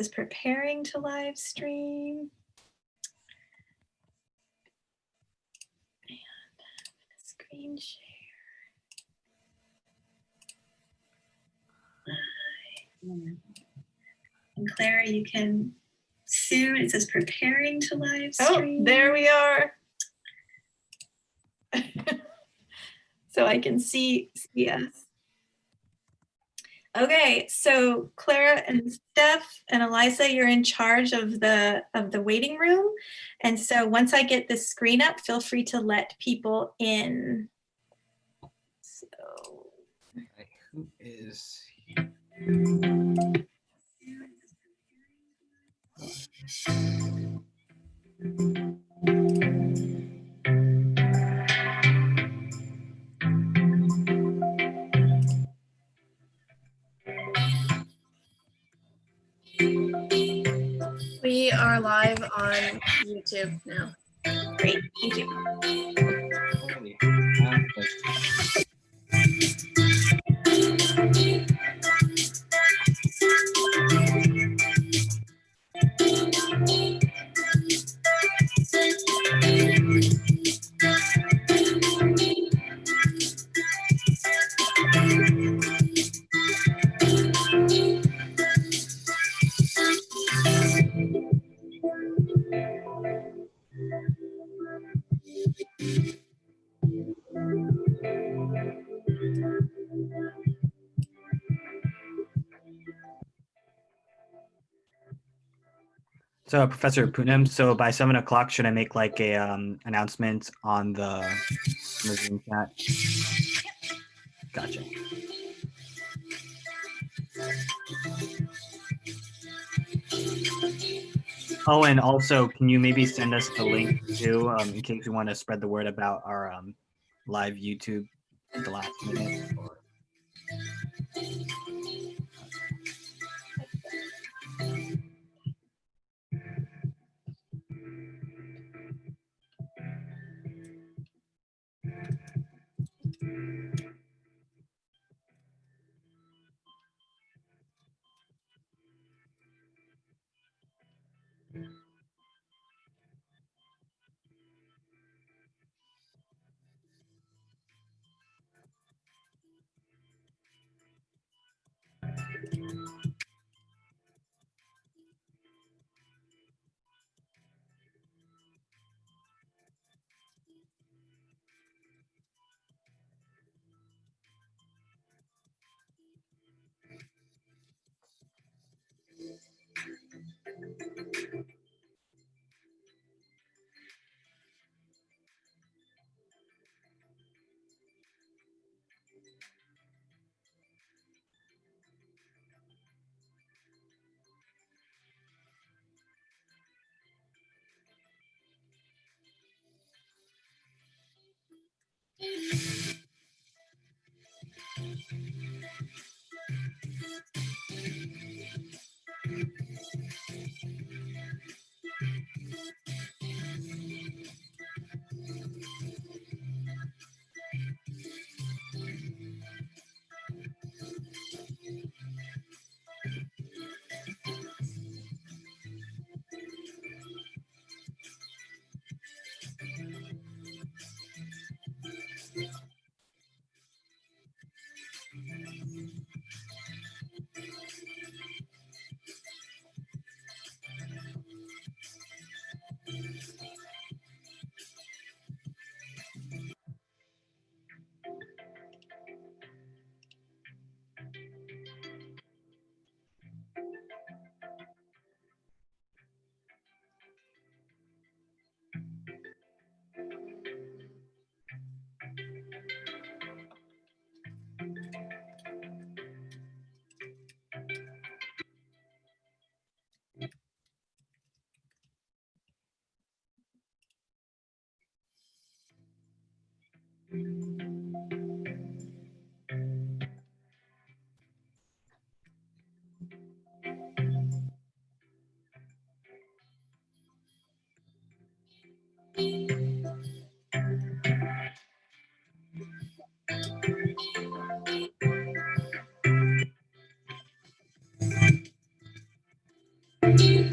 is preparing to live stream. And screen share. And Clara, you can soon, it says preparing to live stream. Oh, there we are. So I can see us. Okay, so Clara and Steph and Eliza, you're in charge of the waiting room. And so once I get this screen up, feel free to let people in. So okay, who is here? We are live on YouTube now. Great, thank you. Holy crap. So Professor Poonam, so by 7 o'clock, should I make like a announcement on the Zoom chat? Gotcha. Oh, and also, can you maybe send us the link too, in case we want to spread the word about our live YouTube at the last minute? Or... The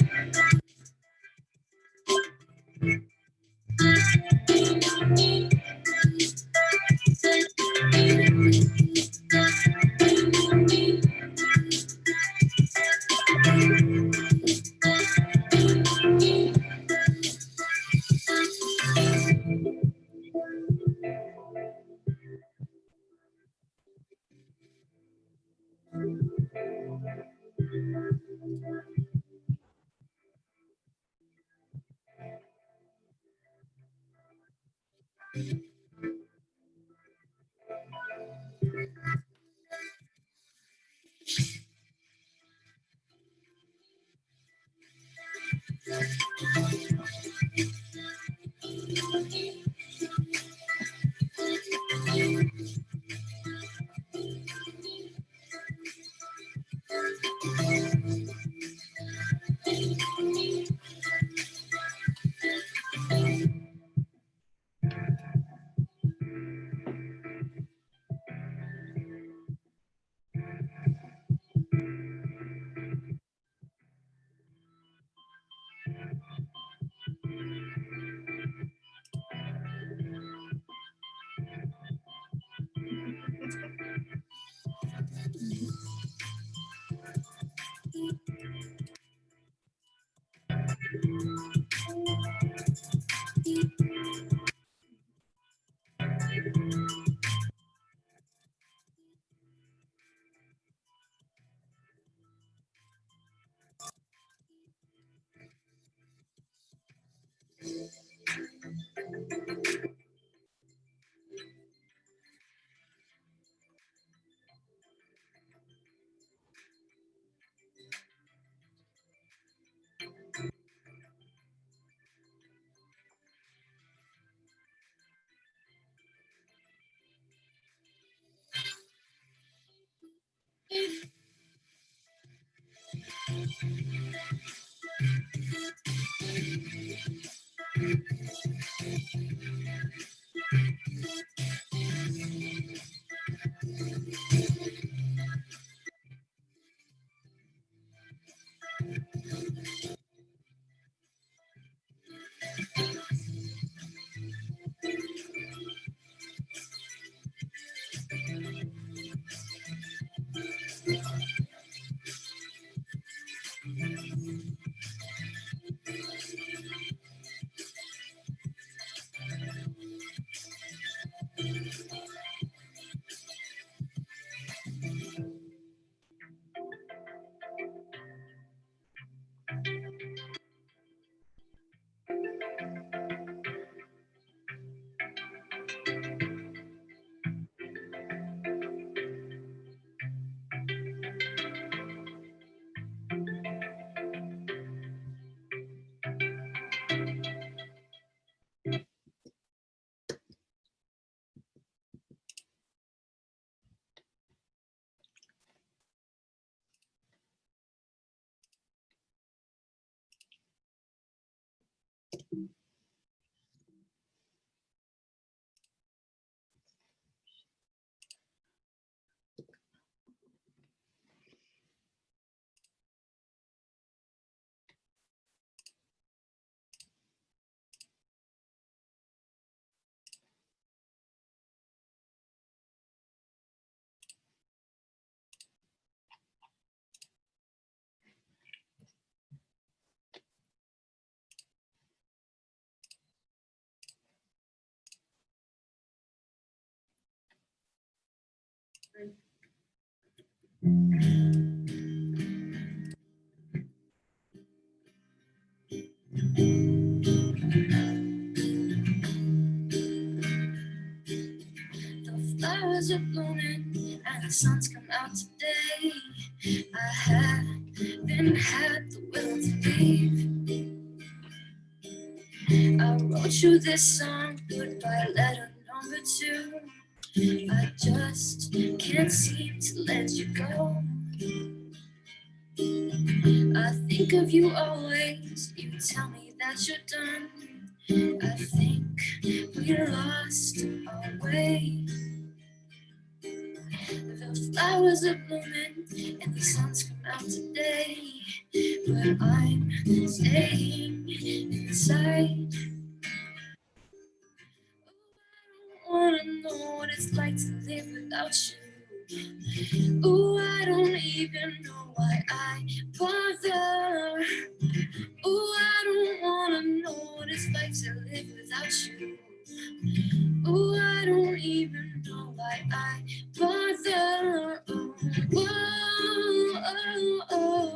flowers are blooming and the sun's come out today. I haven't had the will to leave. I wrote you this song, goodbye letter number 2. I just can't seem to let you go. I think of you always, you tell me that you're done. I think we lost our way. The flowers are blooming and the sun's come out today. but I'm staying inside. I wanna know what it's like to live without you. Ooh, I don't even know why I bother. Ooh, I don't wanna know what it's like to live without you. Ooh, I don't even know why I bother. Oh, whoa, oh, oh, oh,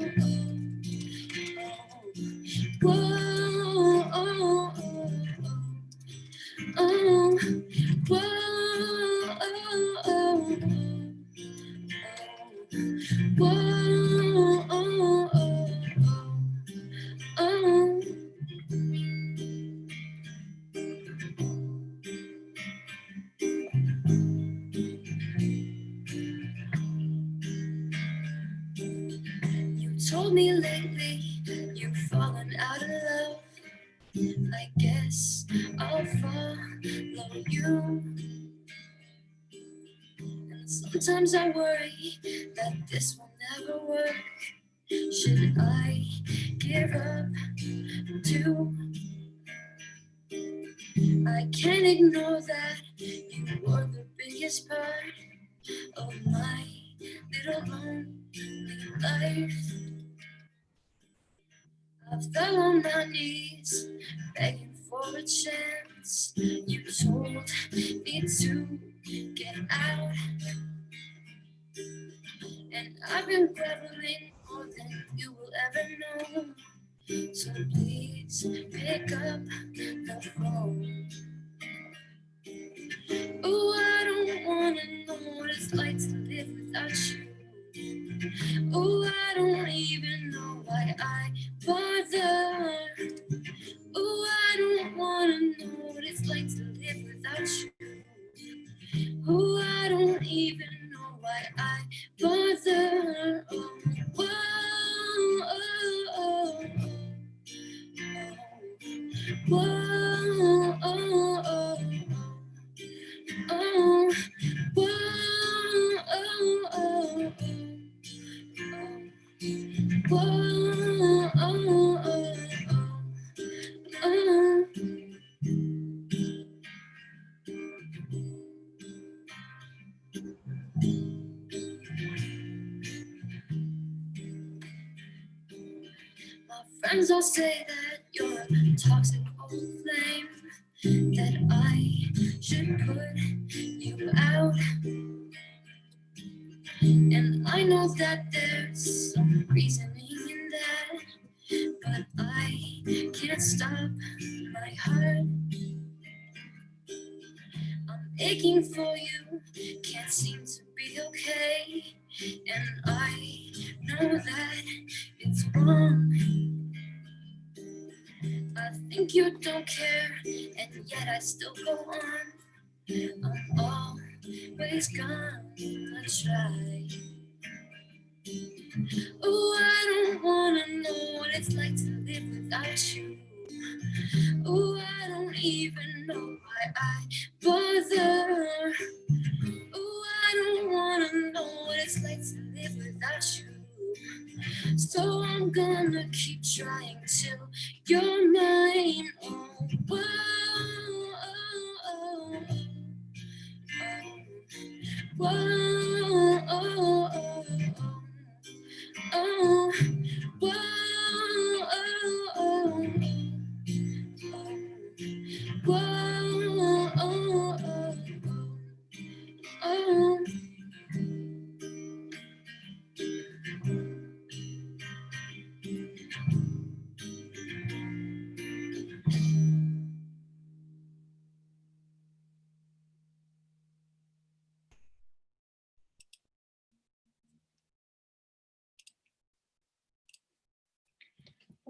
whoa, oh, oh, oh, whoa, oh, oh, whoa, oh, oh, oh. You told me lately you've fallen out of love. I guess I'll follow you. And sometimes I worry that this will never work. Should I give up too? I can't ignore that you were the biggest part of my little lonely life. I fell on my knees, begging for a chance. You told me to get out, and I've been battling more than you will ever know. So please pick up the phone. Oh, I don't wanna know what it's like to live without you. Oh, I don't even know why I bother. Oh, I don't wanna know what it's like to live without you. Oh, I don't even know why I bother. Oh, whoa, oh, oh, oh, whoa, oh, oh, oh, whoa, oh, oh, whoa, oh, oh, oh. My friends all say that you're a toxic old flame, that I should put you out. And I know that there's some reasoning in that, but I can't stop my heart. I'm aching for you, can't seem to be okay. And I know that it's wrong. I think you don't care, and yet I still go on. I'm always gonna try. Oh, I don't wanna know what it's like to live without you. Oh, I don't even know why I bother. Oh, I don't wanna know what it's like to live without you. So I'm gonna keep trying till you're mine. Oh, whoa, oh, oh, oh, whoa, oh, oh, oh, whoa, oh, oh, whoa, oh, oh, oh.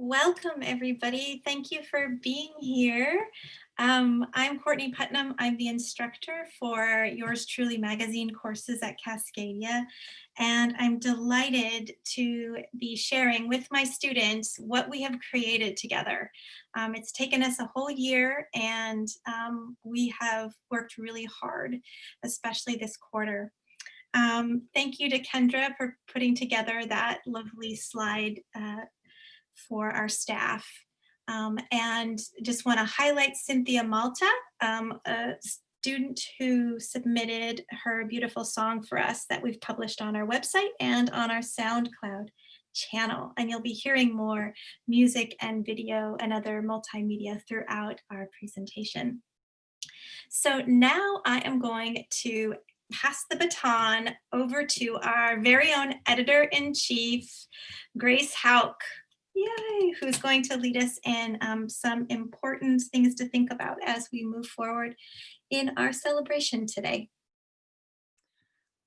Welcome, everybody. Thank you for being here. I'm Courtney Putnam. I'm the instructor for Yours Truly magazine courses at Cascadia, and I'm delighted to be sharing with my students what we have created together. It's taken us a whole year, and we have worked really hard, especially this quarter. Thank you to Kendra for putting together that lovely slide for our staff. And just want to highlight Cynthia Malta, a student who submitted her beautiful song for us that we've published on our website and on our SoundCloud channel. And you'll be hearing more music and video and other multimedia throughout our presentation. So now I am going to pass the baton over to our very own editor-in-chief, Grace Hauk. Yay, who's going to lead us in some important things to think about as we move forward in our celebration today.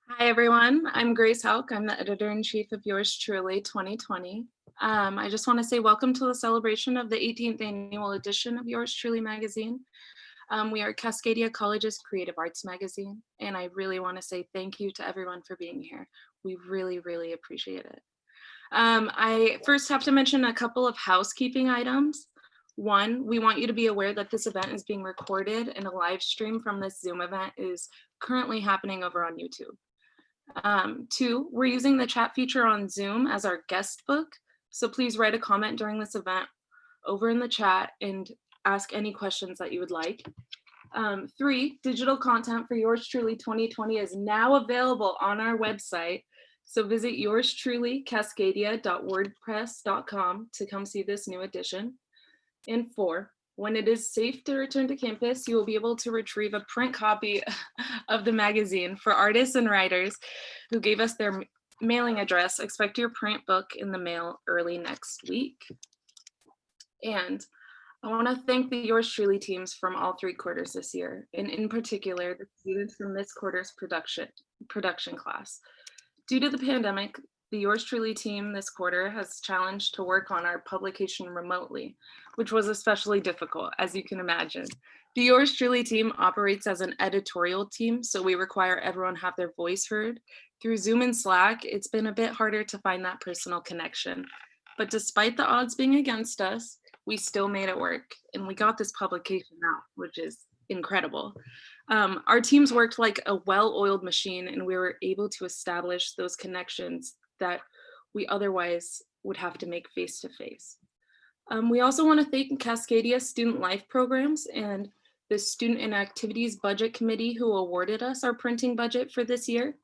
Hi, everyone. I'm Grace Hauk. I'm the editor-in-chief of Yours Truly 2020. I just want to say welcome to the celebration of the 18th annual edition of Yours Truly magazine. We are Cascadia College's creative arts magazine, and I really want to say thank you to everyone for being here. We really, really appreciate it. I first have to mention a couple of housekeeping items. One, we want you to be aware that this event is being recorded and a live stream from this Zoom event is currently happening over on YouTube. Two, we're using the chat feature on Zoom as our guest book. So please write a comment during this event over in the chat and ask any questions that you would like. Three, digital content for Yours Truly 2020 is now available on our website. So visit yourstrulycascadia.wordpress.com to come see this new edition. And four, when it is safe to return to campus, you will be able to retrieve a print copy of the magazine. For artists and writers who gave us their mailing address, expect your print book in the mail early next week. And I want to thank the Yours Truly teams from all three quarters this year, and in particular, the students from this quarter's production class. Due to the pandemic, the Yours Truly team this quarter has challenged to work on our publication remotely, which was especially difficult, as you can imagine. The Yours Truly team operates as an editorial team, so we require everyone have their voice heard. Through Zoom and Slack, it's been a bit harder to find that personal connection. But despite the odds being against us, we still made it work, and we got this publication out, which is incredible. Our teams worked like a well-oiled machine, and we were able to establish those connections that we otherwise would have to make face-to-face. We also want to thank Cascadia Student Life Programs and the Student and Activities Budget Committee who awarded us our printing budget for this year.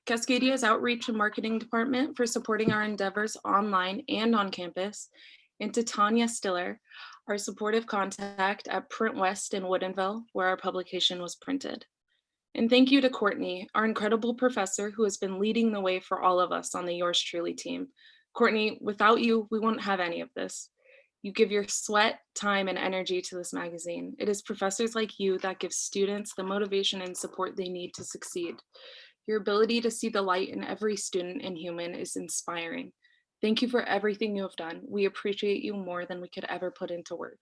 Cascadia's Outreach and Marketing Department for supporting our endeavors online and on campus, and to Tanya Stiller, our supportive contact at Print West in Woodinville, where our publication was printed. And thank you to Courtney, our incredible professor who has been leading the way for all of us on the Yours Truly team. Courtney, without you, we wouldn't have any of this. You give your sweat, time, and energy to this magazine. It is professors like you that give students the motivation and support they need to succeed. Your ability to see the light in every student and human is inspiring. Thank you for everything you have done. We appreciate you more than we could ever put into words.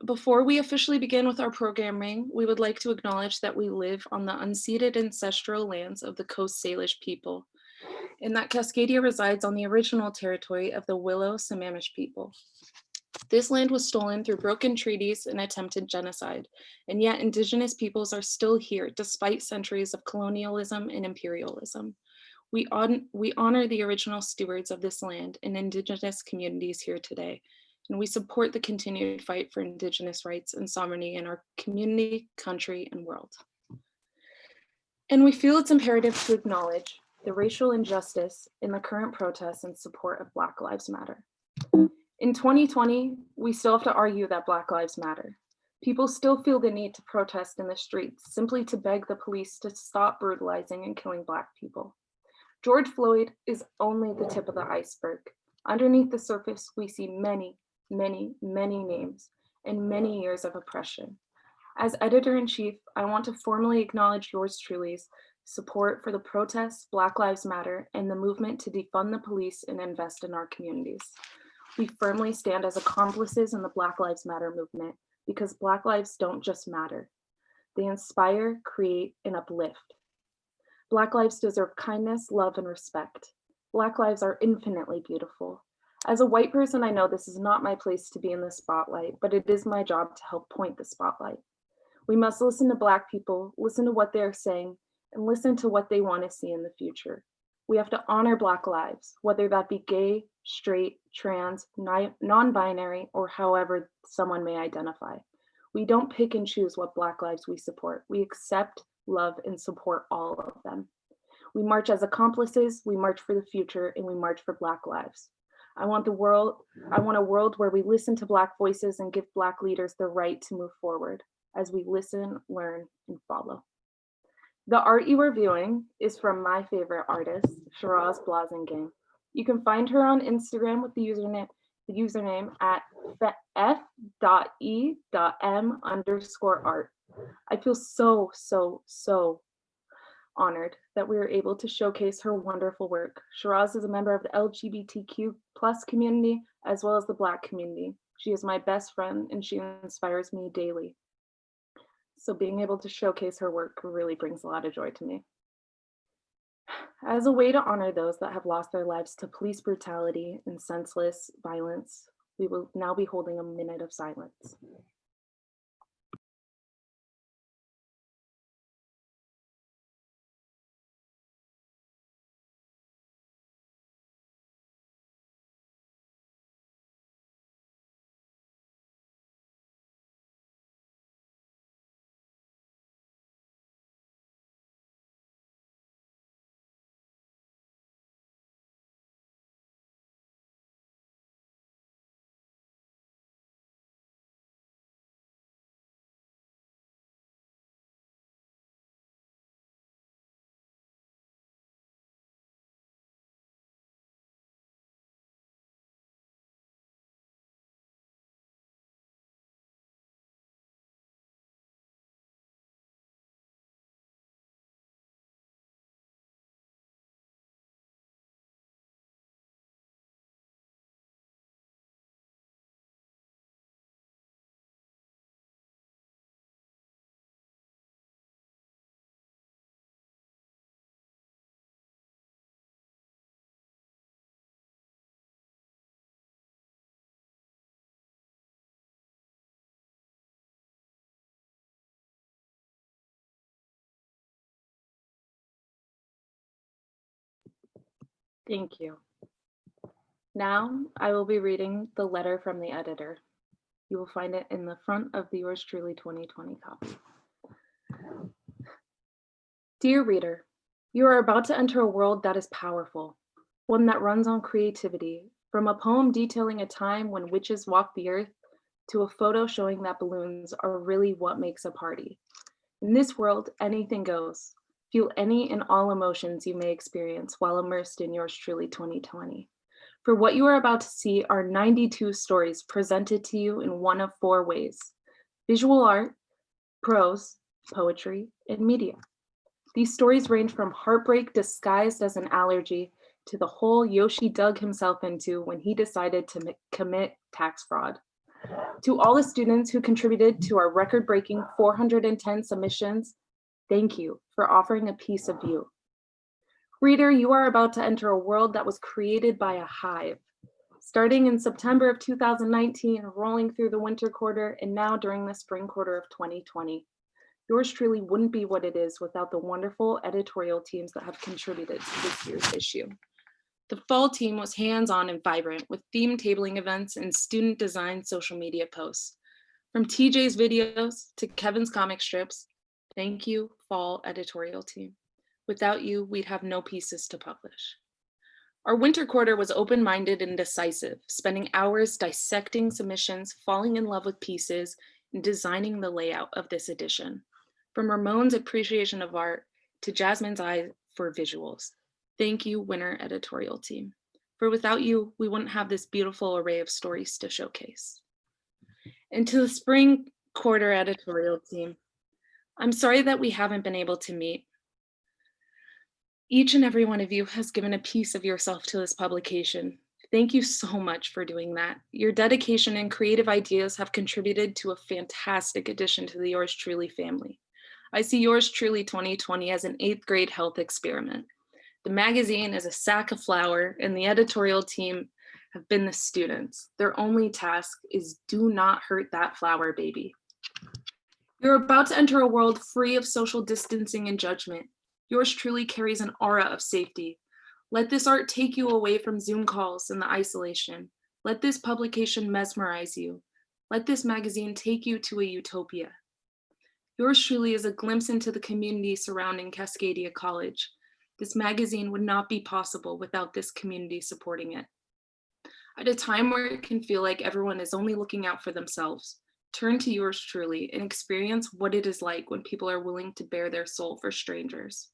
Before we officially begin with our programming, we would like to acknowledge that we live on the unceded ancestral lands of the Coast Salish people, and that Cascadia resides on the original territory of the Willow Sammamish people. This land was stolen through broken treaties and attempted genocide, and yet Indigenous peoples are still here despite centuries of colonialism and imperialism. We honor the original stewards of this land and Indigenous communities here today, and we support the continued fight for Indigenous rights and sovereignty in our community, country, and world. And we feel it's imperative to acknowledge the racial injustice in the current protests in support of Black Lives Matter. In 2020, we still have to argue that Black Lives Matter. People still feel the need to protest in the streets simply to beg the police to stop brutalizing and killing Black people. George Floyd is only the tip of the iceberg. Underneath the surface, we see many, many, many names and many years of oppression. As editor-in-chief, I want to formally acknowledge Yours Truly's support for the protests, Black Lives Matter, and the movement to defund the police and invest in our communities. We firmly stand as accomplices in the Black Lives Matter movement because Black lives don't just matter. They inspire, create, and uplift. Black lives deserve kindness, love, and respect. Black lives are infinitely beautiful. As a white person, I know this is not my place to be in the spotlight, but it is my job to help point the spotlight. We must listen to Black people, listen to what they're saying, and listen to what they want to see in the future. We have to honor Black lives, whether that be gay, straight, trans, non-binary, or however someone may identify. We don't pick and choose what Black lives we support. We accept, love, and support all of them. We march as accomplices, we march for the future, and we march for Black lives. I want a world where we listen to Black voices and give Black leaders the right to move forward as we listen, learn, and follow. The art you are viewing is from my favorite artist, Shiraz Blazingame. You can find her on Instagram with the username at f.e.m_art. I feel so honored that we are able to showcase her wonderful work. Shiraz is a member of the LGBTQ+ community as well as the Black community. She is my best friend and she inspires me daily. So being able to showcase her work really brings a lot of joy to me. As a way to honor those that have lost their lives to police brutality and senseless violence, we will now be holding a minute of silence. Thank you. Now I will be reading the letter from the editor. You will find it in the front of the Yours Truly 2020 copy. Dear reader, you are about to enter a world that is powerful, one that runs on creativity, from a poem detailing a time when witches walked the earth to a photo showing that balloons are really what makes a party. In this world, anything goes. Feel any and all emotions you may experience while immersed in Yours Truly 2020. For what you are about to see are 92 stories presented to you in one of 4 ways: visual art, prose, poetry, and media. These stories range from heartbreak disguised as an allergy to the hole Yoshi dug himself into when he decided to commit tax fraud. To all the students who contributed to our record-breaking 410 submissions, thank you for offering a piece of you. Reader, you are about to enter a world that was created by a hive. Starting in September of 2019, rolling through the winter quarter, and now during the spring quarter of 2020. Yours Truly wouldn't be what it is without the wonderful editorial teams that have contributed to this year's issue. The fall team was hands-on and vibrant with theme tabling events and student designed social media posts. From TJ's videos to Kevin's comic strips, thank you, fall editorial team. Without you, we'd have no pieces to publish. Our winter quarter was open-minded and decisive, spending hours dissecting submissions, falling in love with pieces, and designing the layout of this edition. From Ramon's appreciation of art to Jasmine's eye for visuals. Thank you, winter editorial team. For without you, we wouldn't have this beautiful array of stories to showcase. And to the spring quarter editorial team, I'm sorry that we haven't been able to meet. Each and every one of you has given a piece of yourself to this publication. Thank you so much for doing that. Your dedication and creative ideas have contributed to a fantastic addition to the Yours Truly family. I see Yours Truly 2020 as an 8th grade health experiment. The magazine is a sack of flour, and the editorial team have been the students. Their only task is do not hurt that flour, baby. You're about to enter a world free of social distancing and judgment. Yours truly carries an aura of safety. Let this art take you away from Zoom calls and the isolation. Let this publication mesmerize you. Let this magazine take you to a utopia. Yours truly is a glimpse into the community surrounding Cascadia College. This magazine would not be possible without this community supporting it. At a time where it can feel like everyone is only looking out for themselves, turn to yours truly and experience what it is like when people are willing to bare their soul for strangers.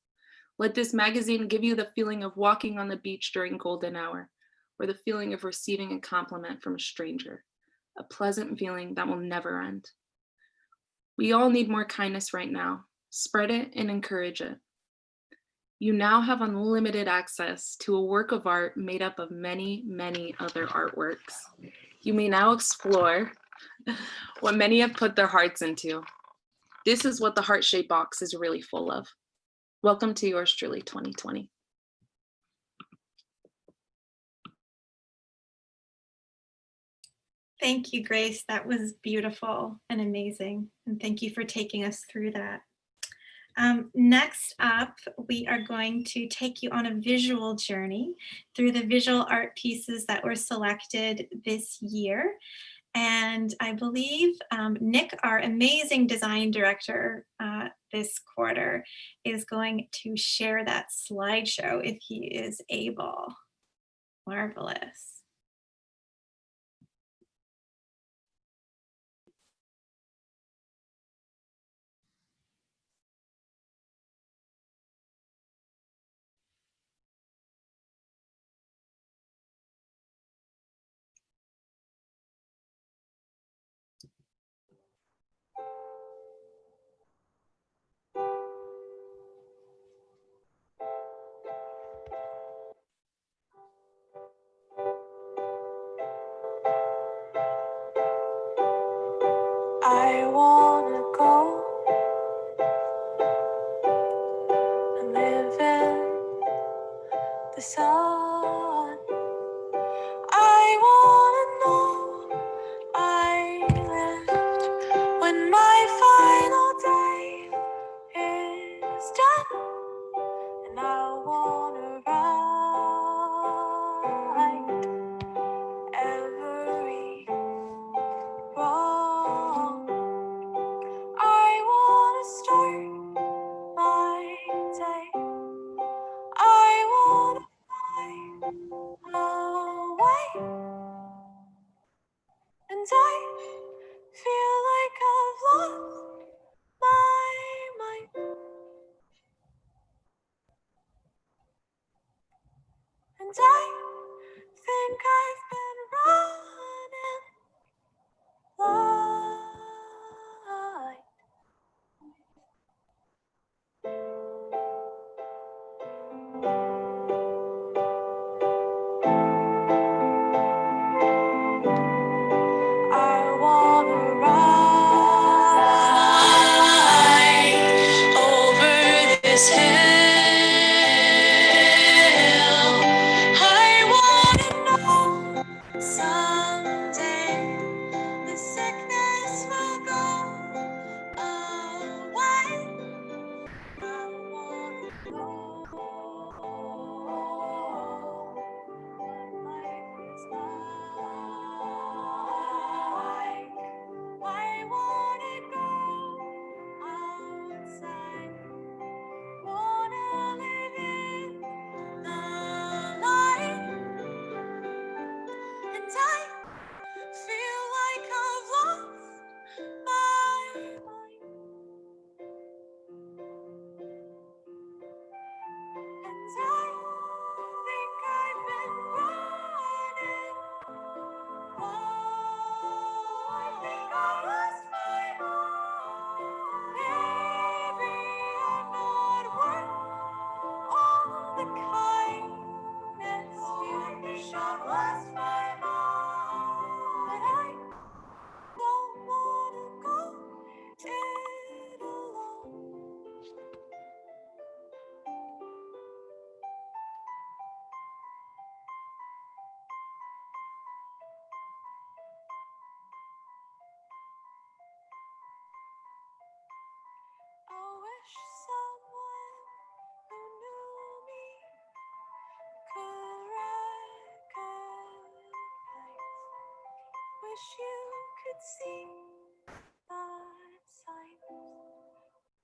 Let this magazine give you the feeling of walking on the beach during golden hour, or the feeling of receiving a compliment from a stranger, a pleasant feeling that will never end. We all need more kindness right now. Spread it and encourage it. You now have unlimited access to a work of art made up of many, many other artworks. You may now explore what many have put their hearts into. This is what the heart-shaped box is really full of. Welcome to yours truly 2020. Thank you, Grace. That was beautiful and amazing. And thank you for taking us through that. Next up, we are going to take you on a visual journey through the visual art pieces that were selected this year. And I believe Nick, our amazing design director this quarter, is going to share that slideshow if he is able. Marvelous. I wanna go and live in the sun. I wanna know I lived when my final day is done. And I wanna right every wrong. I wanna start my day. I wanna fly away. And I feel like I've lost my mind. And I think I've been running blind. I wanna ride over this hill. I wanna know someday the sickness will go away. I wanna know what life is like. I wanna go outside. Wanna live in the light. And I Wish you could see the signs.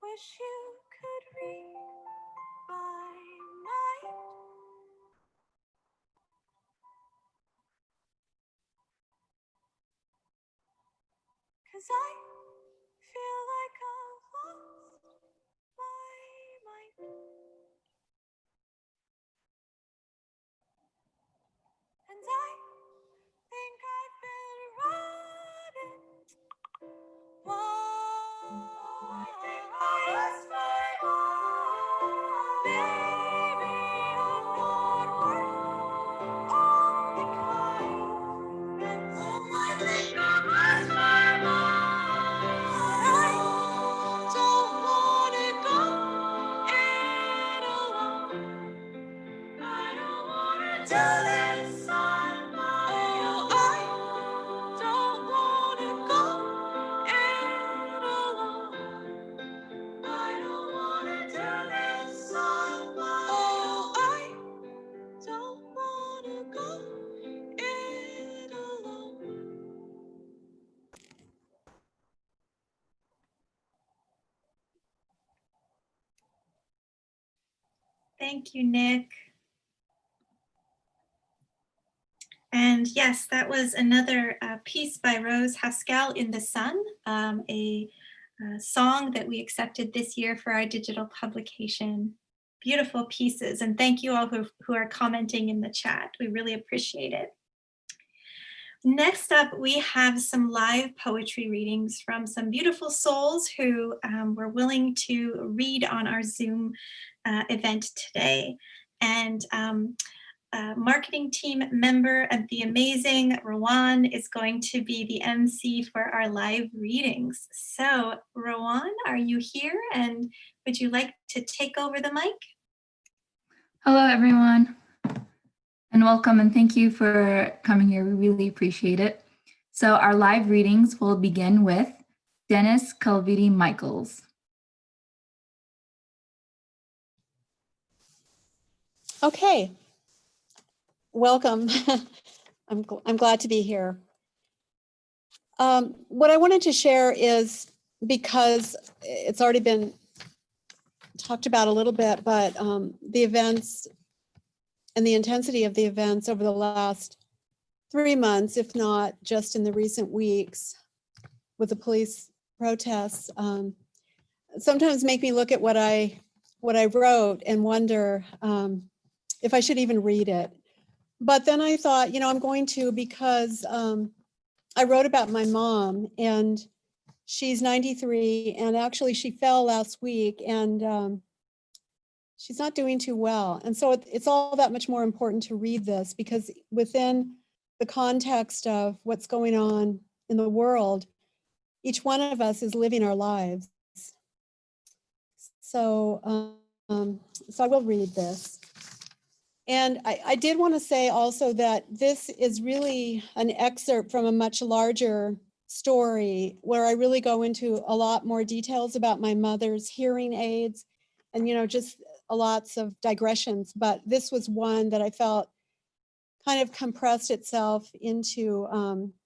Wish you could read my mind. 'Cause I feel like I've lost my mind. And I think I've been running. I think I lost my mind. Maybe I'm not worth all the kindness. I think I lost my mind. I don't wanna go it alone. I don't wanna do this on my own. I don't wanna go it alone. I don't wanna do this on my own. I don't wanna go it alone. Thank you, Nick. And yes, that was another piece by Rose Haskell, In the Sun, a song that we accepted this year for our digital publication. Beautiful pieces, and thank you all who are commenting in the chat. We really appreciate it. Next up, we have some live poetry readings from some beautiful souls who were willing to read on our Zoom event today. And marketing team member of the amazing Rowan is going to be the MC for our live readings. So Rowan, are you here? And would you like to take over the mic? Hello, everyone, and welcome, and thank you for coming here. We really appreciate it. So our live readings will begin with Dennis Calviti Michaels. Okay, welcome. I'm glad to be here. What I wanted to share is, because it's already been talked about a little bit, but the events and the intensity of the events over the last 3 months, if not just in the recent weeks with the police protests, sometimes make me look at what I wrote and wonder if I should even read it. But then I thought, I'm going to, because I wrote about my mom, and she's 93, and actually she fell last week, and she's not doing too well. And so it's all that much more important to read this, because within the context of what's going on in the world, each one of us is living our lives. So, so I will read this. And I did want to say also that this is really an excerpt from a much larger story where I really go into a lot more details about my mother's hearing aids and, just lots of digressions. But this was one that I felt kind of compressed itself into,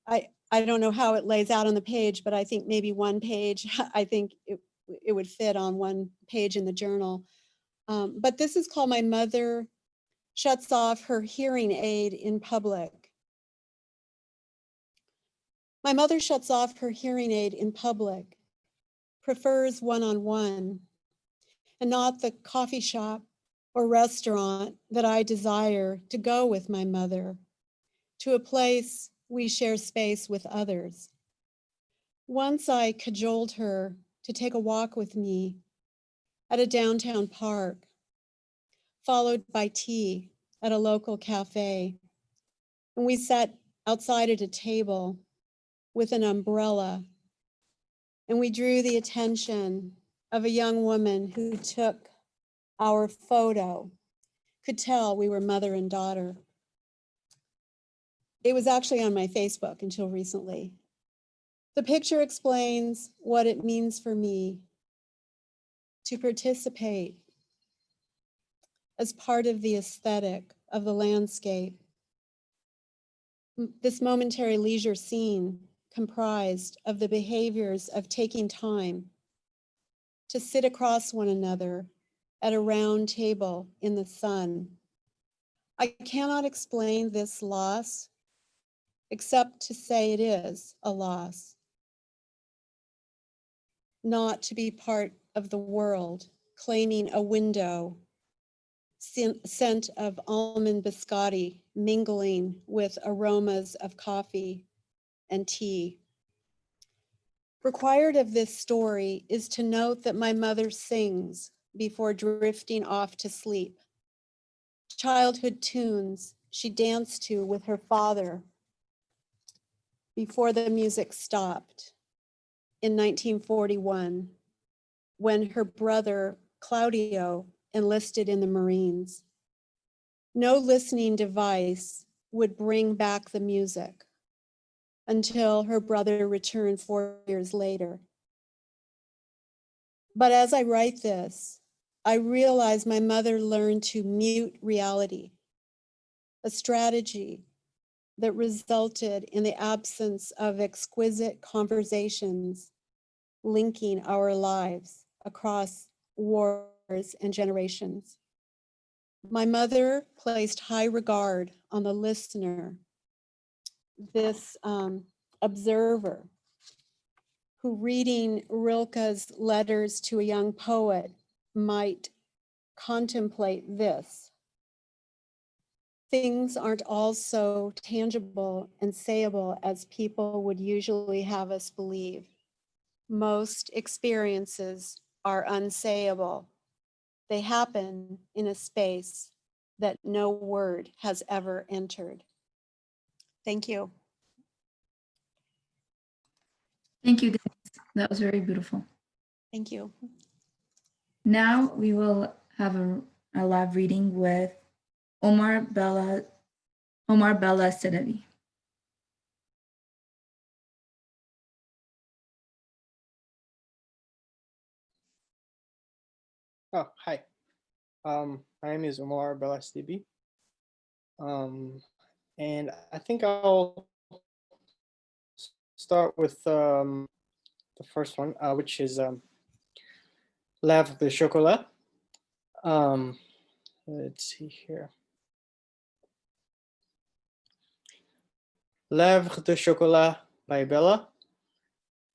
I don't know how it lays out on the page, but I think maybe one page, I think it would fit on one page in the journal. But this is called My Mother Shuts Off Her Hearing Aid in Public. My mother shuts off her hearing aid in public, prefers one-on-one, and not the coffee shop or restaurant that I desire to go with my mother, to a place we share space with others. Once I cajoled her to take a walk with me at a downtown park, followed by tea at a local cafe. And we sat outside at a table with an umbrella, and we drew the attention of a young woman who took our photo, could tell we were mother and daughter. It was actually on my Facebook until recently. The picture explains what it means for me to participate as part of the aesthetic of the landscape, This momentary leisure scene comprised of the behaviors of taking time to sit across one another at a round table in the sun. I cannot explain this loss except to say it is a loss. Not to be part of the world, claiming a window, scent of almond biscotti mingling with aromas of coffee and tea. Required of this story is to note that my mother sings before drifting off to sleep. Childhood tunes she danced to with her father before the music stopped in 1941 when her brother Claudio enlisted in the Marines. No listening device would bring back the music until her brother returned 4 years later. But as I write this, I realize my mother learned to mute reality, a strategy that resulted in the absence of exquisite conversations linking our lives across wars and generations. My mother placed high regard on the listener, this observer who, reading Rilke's letters to a young poet, might contemplate this. Things aren't all so tangible and sayable as people would usually have us believe. Most experiences are unsayable. They happen in a space that no word has ever entered. Thank you. Thank you, Denise. That was very beautiful. Thank you. Now we will have a live reading with Omar Bella Sedevi. Oh, hi. My name is Omar Belastibi. And I think I'll start with the first one, which is Lèvres de Chocolat. Let's see here. Lèvres de Chocolat by Bella.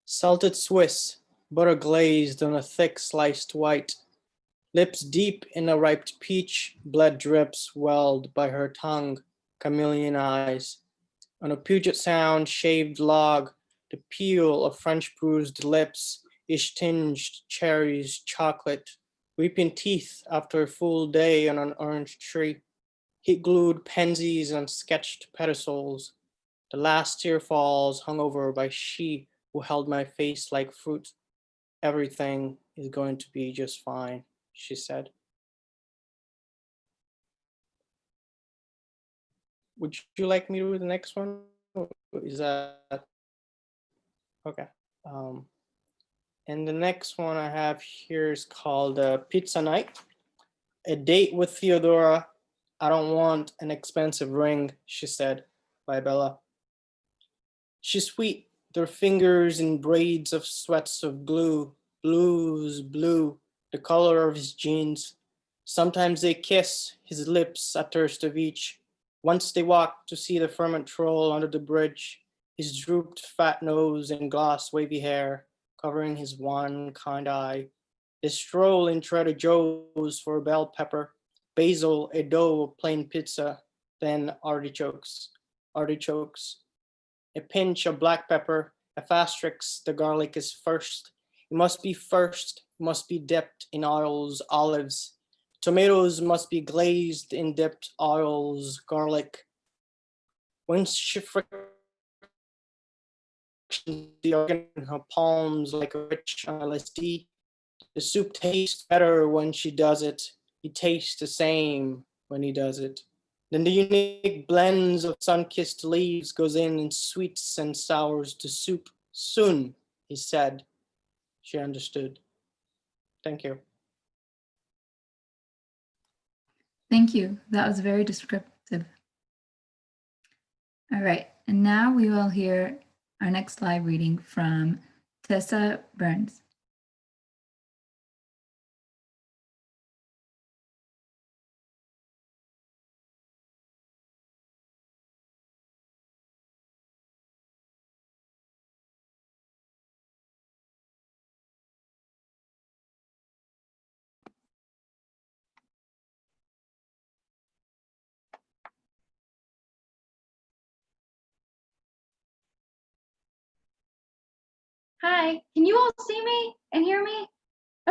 Salted Swiss, butter glazed on a thick sliced white. Lips deep in a ripe peach, blood drips welled by her tongue, chameleon eyes. On a Puget Sound shaved log, the peel of French bruised lips is tinged cherries, chocolate, weeping teeth after a full day on an orange tree. Heat glued pansies on sketched pedestals. The last tear falls hung over by she who held my face like fruit. Everything is going to be just fine, she said. Would you like me to do the next one? Is that okay? And the next one I have here is called Pizza Night. A date with Theodora. I don't want an expensive ring, she said, by Bella. She's sweet, their fingers in braids of sweats of glue, blues, blue, the color of his jeans. Sometimes they kiss, his lips a thirst of each. Once they walked to see the ferment troll under the bridge, his drooped fat nose and gloss wavy hair covering his one kind eye. They stroll in Trader Joe's for a bell pepper, basil, a dough of plain pizza, then artichokes. A pinch of black pepper, a fastrix, the garlic is first. It must be first, must be dipped in oils, olives. Tomatoes must be glazed in dipped oils, garlic. When she frictions the organ in her palms like a rich LSD, the soup tastes better when she does it. He tastes the same when he does it. Then the unique blends of sun-kissed leaves goes in sweets and sours to soup. Soon, he said. She understood. Thank you. Thank you. That was very descriptive. All right, and now we will hear our next live reading from Tessa Burns. Hi, can you all see me and hear me?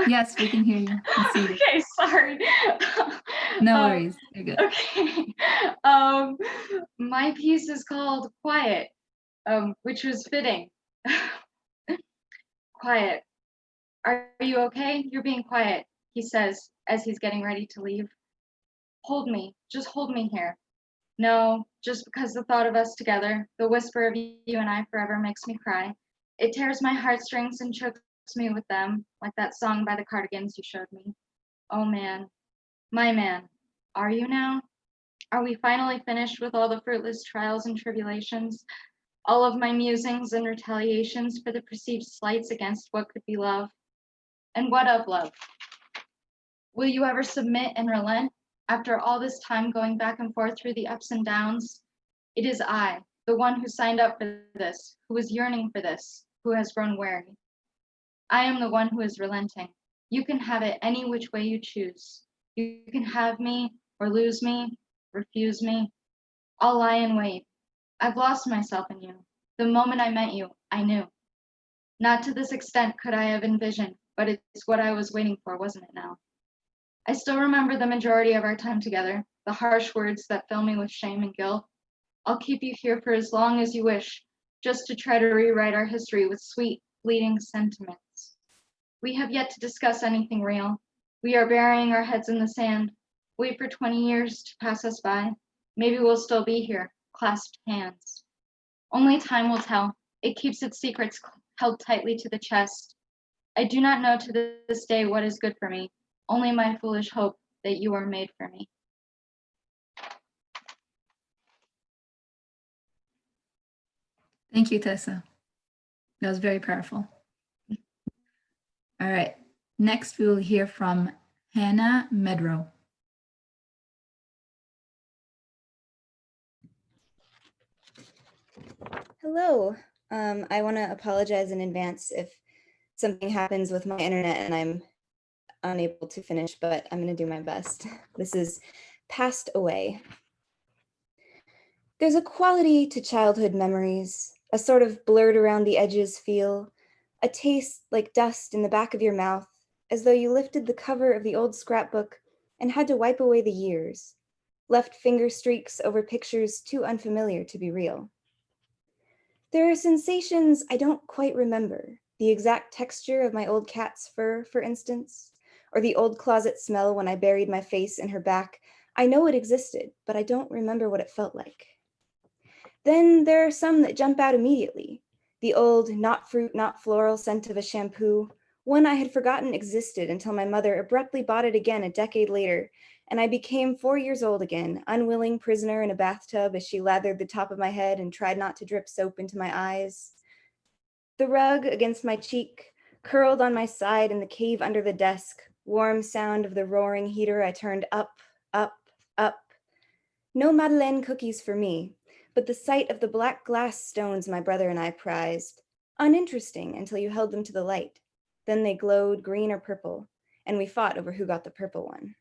Yes, we can hear you and see you. Okay, sorry. No worries, you're good. Okay. My piece is called Quiet, which was fitting. Quiet. Are you okay? You're being quiet, he says as he's getting ready to leave. Hold me, just hold me here. No, just because the thought of us together, the whisper of you and I forever makes me cry. It tears my heartstrings and chokes me with them, like that song by the Cardigans you showed me. Oh man, my man, are you now? Are we finally finished with all the fruitless trials and tribulations? All of my musings and retaliations for the perceived slights against what could be love? And what of love? Will you ever submit and relent? After all this time going back and forth through the ups and downs, it is I, the one who signed up for this, who is yearning for this, who has grown weary. I am the one who is relenting. You can have it any which way you choose. You can have me or lose me, refuse me. I'll lie in wait. I've lost myself in you. The moment I met you, I knew. Not to this extent could I have envisioned, but it's what I was waiting for, wasn't it now? I still remember the majority of our time together, the harsh words that fill me with shame and guilt. I'll keep you here for as long as you wish, just to try to rewrite our history with sweet, fleeting sentiments. We have yet to discuss anything real. We are burying our heads in the sand. Wait for 20 years to pass us by. Maybe we'll still be here, clasped hands. Only time will tell. It keeps its secrets held tightly to the chest. I do not know to this day what is good for me, only my foolish hope that you are made for me. Thank you, Tessa. That was very powerful. All right, next we will hear from Hannah Medrow. Hello. I want to apologize in advance if something happens with my internet and I'm unable to finish, but I'm going to do my best. This is Passed Away. There's a quality to childhood memories, a sort of blurred around the edges feel, a taste like dust in the back of your mouth, as though you lifted the cover of the old scrapbook and had to wipe away the years, left finger streaks over pictures too unfamiliar to be real. There are sensations I don't quite remember, the exact texture of my old cat's fur, for instance, or the old closet smell when I buried my face in her back. I know it existed, but I don't remember what it felt like. Then there are some that jump out immediately, the old not fruit, not floral scent of a shampoo, one I had forgotten existed until my mother abruptly bought it again a decade later, and I became 4 years old again, unwilling prisoner in a bathtub as she lathered the top of my head and tried not to drip soap into my eyes. The rug against my cheek, curled on my side in the cave under the desk, warm sound of the roaring heater I turned up, up, up. No Madeleine cookies for me, but the sight of the black glass stones my brother and I prized, uninteresting until you held them to the light. Then they glowed green or purple, and we fought over who got the purple one.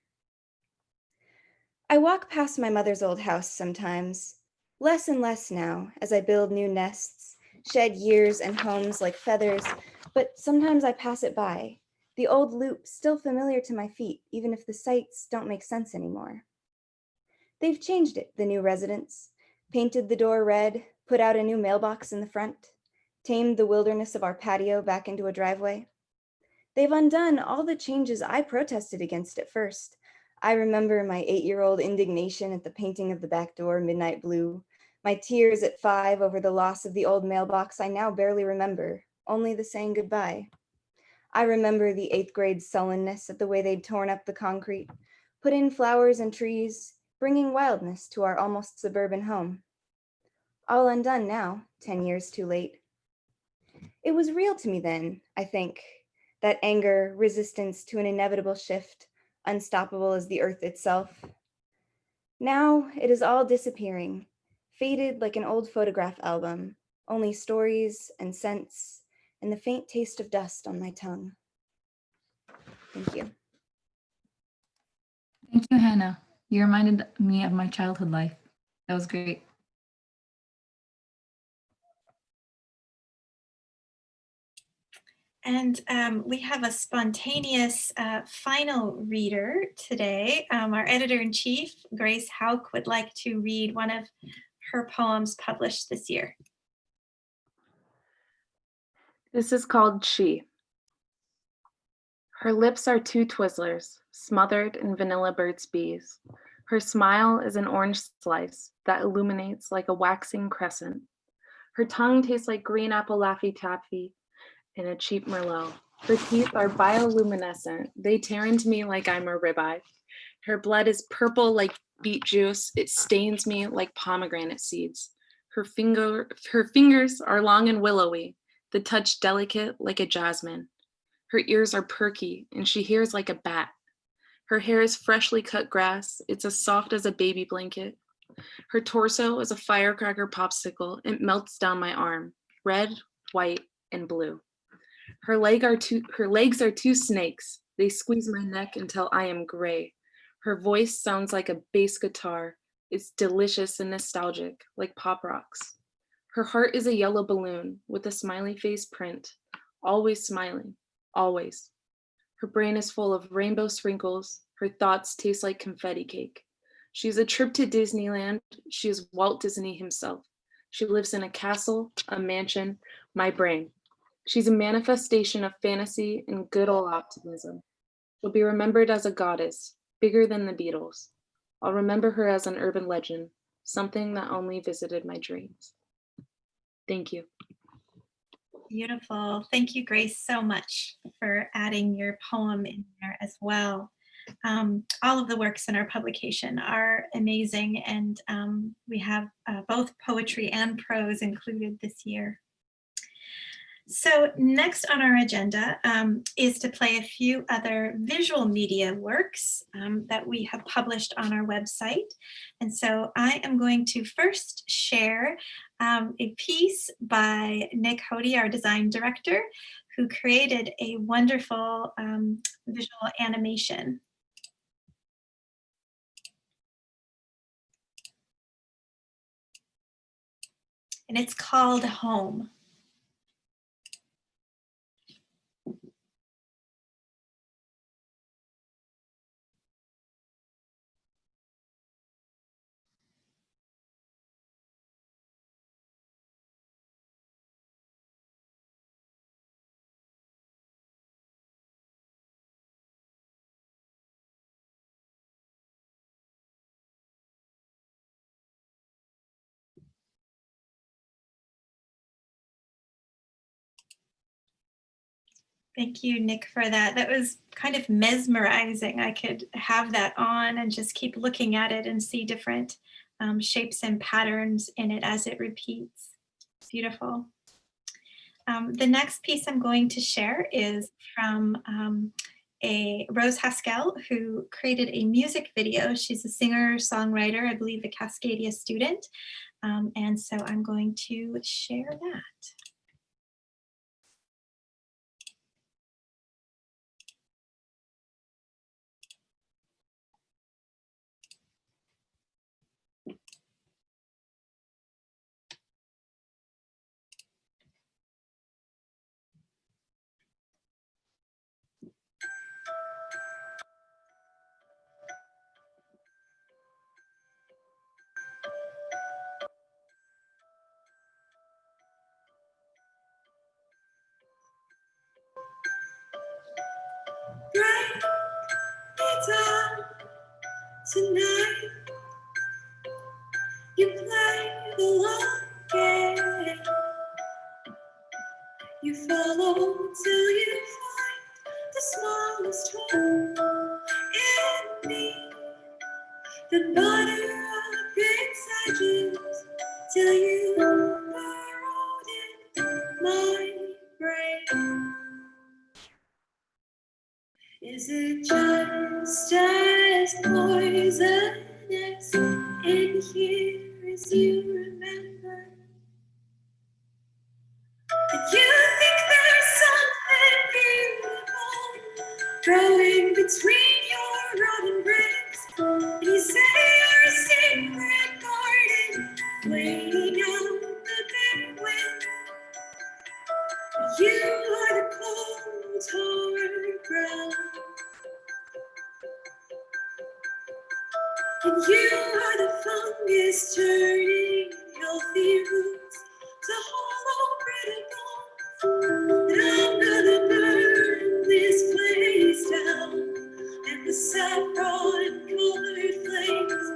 I walk past my mother's old house sometimes, less and less now as I build new nests, shed years and homes like feathers, but sometimes I pass it by, the old loop still familiar to my feet, even if the sights don't make sense anymore. They've changed it, the new residents, painted the door red, put out a new mailbox in the front, tamed the wilderness of our patio back into a driveway. They've undone all the changes I protested against at first. I remember my 8-year-old indignation at the painting of the back door midnight blue, my tears at 5 over the loss of the old mailbox I now barely remember, only the saying goodbye. I remember the 8th grade sullenness at the way they'd torn up the concrete, put in flowers and trees, bringing wildness to our almost suburban home. all undone now, 10 years too late. It was real to me then, I think, that anger, resistance to an inevitable shift, unstoppable as the earth itself. Now it is all disappearing, faded like an old photograph album, only stories and scents and the faint taste of dust on my tongue. Thank you. Thank you, Hannah. You reminded me of my childhood life. That was great. And we have a spontaneous final reader today. Our editor-in-chief, Grace Hauk, would like to read one of her poems published this year. This is called She. Her lips are two Twizzlers, smothered in vanilla Burt's Bees. Her smile is an orange slice that illuminates like a waxing crescent. Her tongue tastes like green apple Laffy Taffy in a cheap Merlot. Her teeth are bioluminescent. They tear into me like I'm a ribeye. Her blood is purple like beet juice. It stains me like pomegranate seeds. Her fingers are long and willowy, the touch delicate like a jasmine. Her ears are perky, and she hears like a bat. Her hair is freshly cut grass. It's as soft as a baby blanket. Her torso is a firecracker popsicle. It melts down my arm, red, white, and blue. Her legs are two snakes. They squeeze my neck until I am gray. Her voice sounds like a bass guitar. It's delicious and nostalgic, like pop rocks. Her heart is a yellow balloon with a smiley face print, always smiling, always. Her brain is full of rainbow sprinkles. Her thoughts taste like confetti cake. She's a trip to Disneyland. She is Walt Disney himself. She lives in a castle, a mansion, my brain. She's a manifestation of fantasy and good old optimism. She'll be remembered as a goddess, bigger than the Beatles. I'll remember her as an urban legend, something that only visited my dreams. Thank you. Beautiful. Thank you, Grace, so much for adding your poem in there as well. All of the works in our publication are amazing, and we have both poetry and prose included this year. So next on our agenda is to play a few other visual media works that we have published on our website. And so I am going to first share a piece by Nick Hody, our design director, who created a wonderful visual animation. And it's called Home. Thank you, Nick, for that. That was kind of mesmerizing. I could have that on and just keep looking at it and see different shapes and patterns in it as it repeats. Beautiful. The next piece I'm going to share is from a Rose Haskell, who created a music video. She's a singer-songwriter, I believe a Cascadia student. And so I'm going to share that. Bright guitar tonight. You play the long game. You follow till you find the smallest hole in me. Then butter up its edges till you Is it just as poisonous in here as you remember? And you think there's something beautiful growing between your rotten ribs? And you say you're a secret garden waiting out the bitter wind. You are the cold, hard ground. And you are the fungus turning healthy roots to hollow brittle bones. And I'm gonna burn this place down, and the saffron colored flames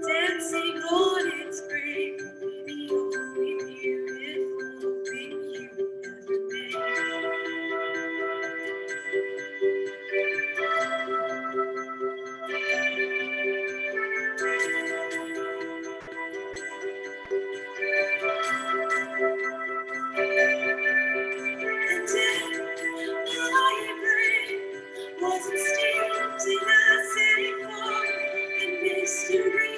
dancing on its grave. The only beautiful thing you ever And if my brain wasn't steeped in acid fog and mystery,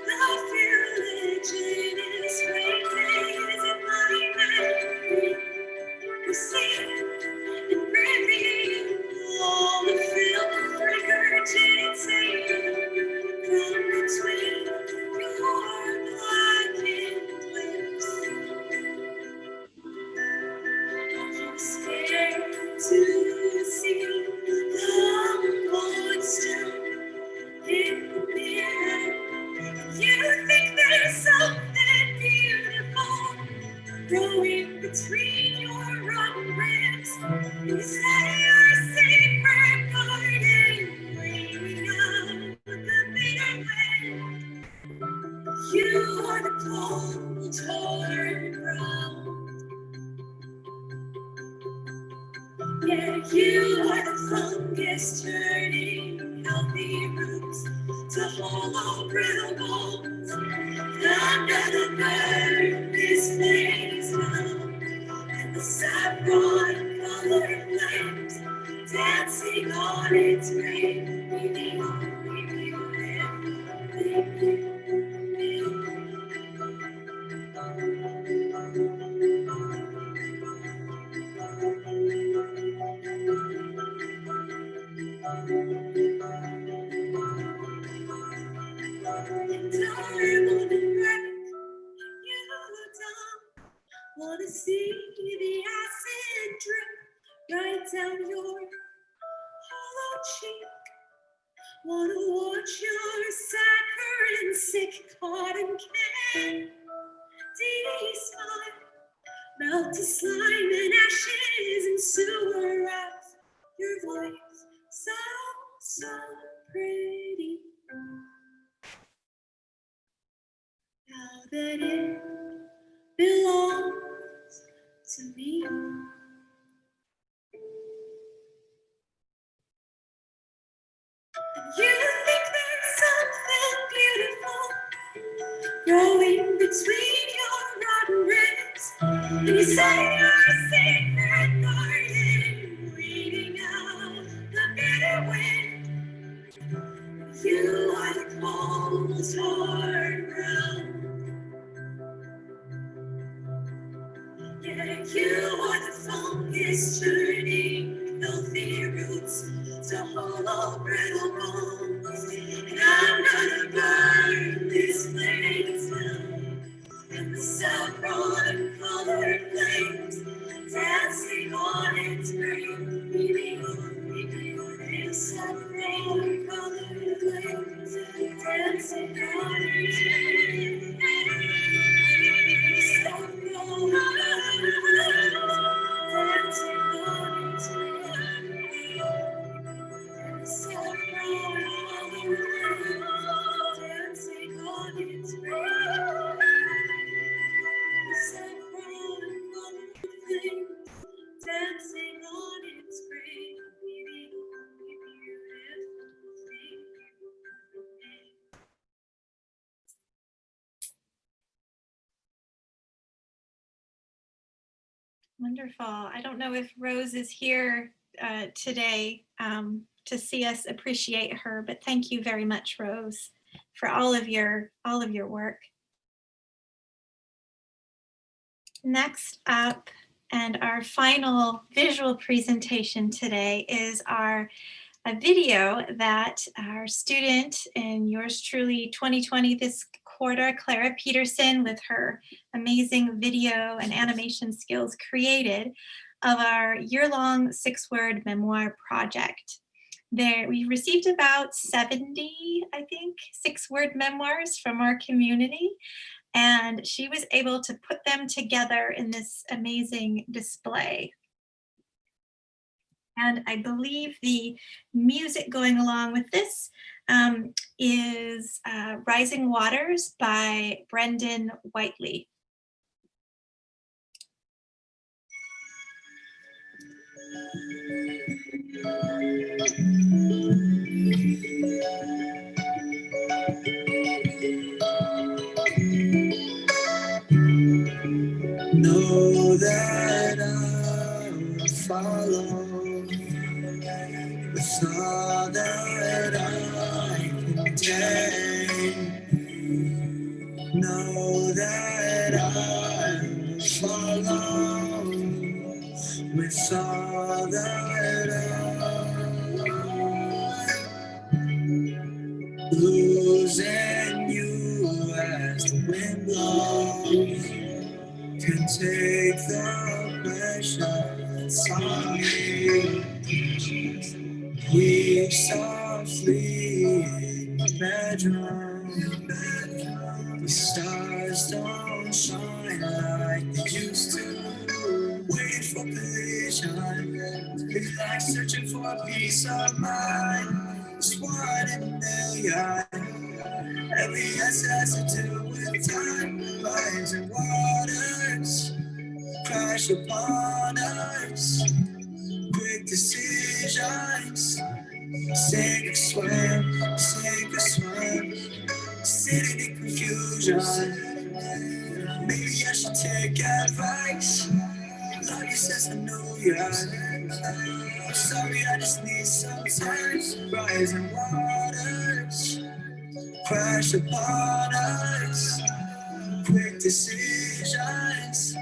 the religionist ways in my memory receive and reveal all the filth regurgitated from between your blackened lips. I'm scared to see the monster in the mirror. You think there's something beautiful growing between your rotten ribs. You say you're a secret garden waiting out the bitter wind. You are the cold, hard ground. Yeah, you are the fungus turning healthy roots to hollow brittle bones. And I'm gonna burn this place down, and the saffron colored flames dancing on its grave. We the only beautiful wanna see the acid drip right down your hollow cheek. Wanna watch your saccharine sick cotton candy smile melt to slime and ashes and sewer rats. Your voice so pretty. Now that it belongs to me. You think there's something beautiful growing between your rotten ribs. And you say you're a secret garden waiting out the bitter wind. You are the cold, hard ground. Yeah, you are the fungus turning healthy roots to hollow brittle bones. And I'm gonna burn this place down, and the saffron colored flames dancing on its grave. The saffron colored flames dancing on its grave. Dancing on its grave, the only beautiful thing. Wonderful. I don't know if Rose is here today to see us appreciate her. But thank you very much, Rose, for all of your work. Next up, and our final visual presentation today, is a video that our student and yours truly 2020 this quarter, Clara Peterson, with her amazing video and animation skills, created of our year-long 6-word memoir project. We received about 70, I think, 6-word memoirs from our community, and she was able to put them together in this amazing display. And I believe the music going along with this is Rising Waters by Brendan Whiteley. Know that I will follow with all that I contain. Know that I will follow with all that I losing you as the wind blows. Can take the pressure that's on me. Weep softly in the bedroom. The stars don't shine like they used to. Wait for collision. It's like searching for a piece of mind. It's one in a million. Every answer has to do with time. Rising waters crash upon us. Quick decisions. Sink or swim, sink or swim. Sitting in confusion. Maybe I should take advice. Love you since I knew you. I'm sorry, I just need some time. Rising waters crash upon us. Quick decisions.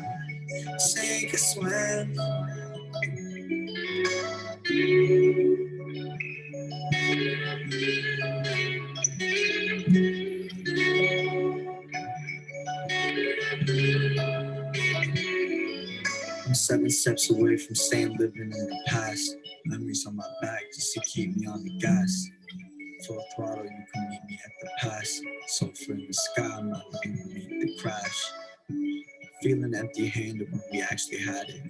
Sink or swim. I'm 7 steps away from staying living in the past. Memories on my back just to keep me on the gas. Full throttle, you can meet me at the pass. Sulfur in the sky, I'm not looking to meet the crash. Feeling empty-handed when we actually had it.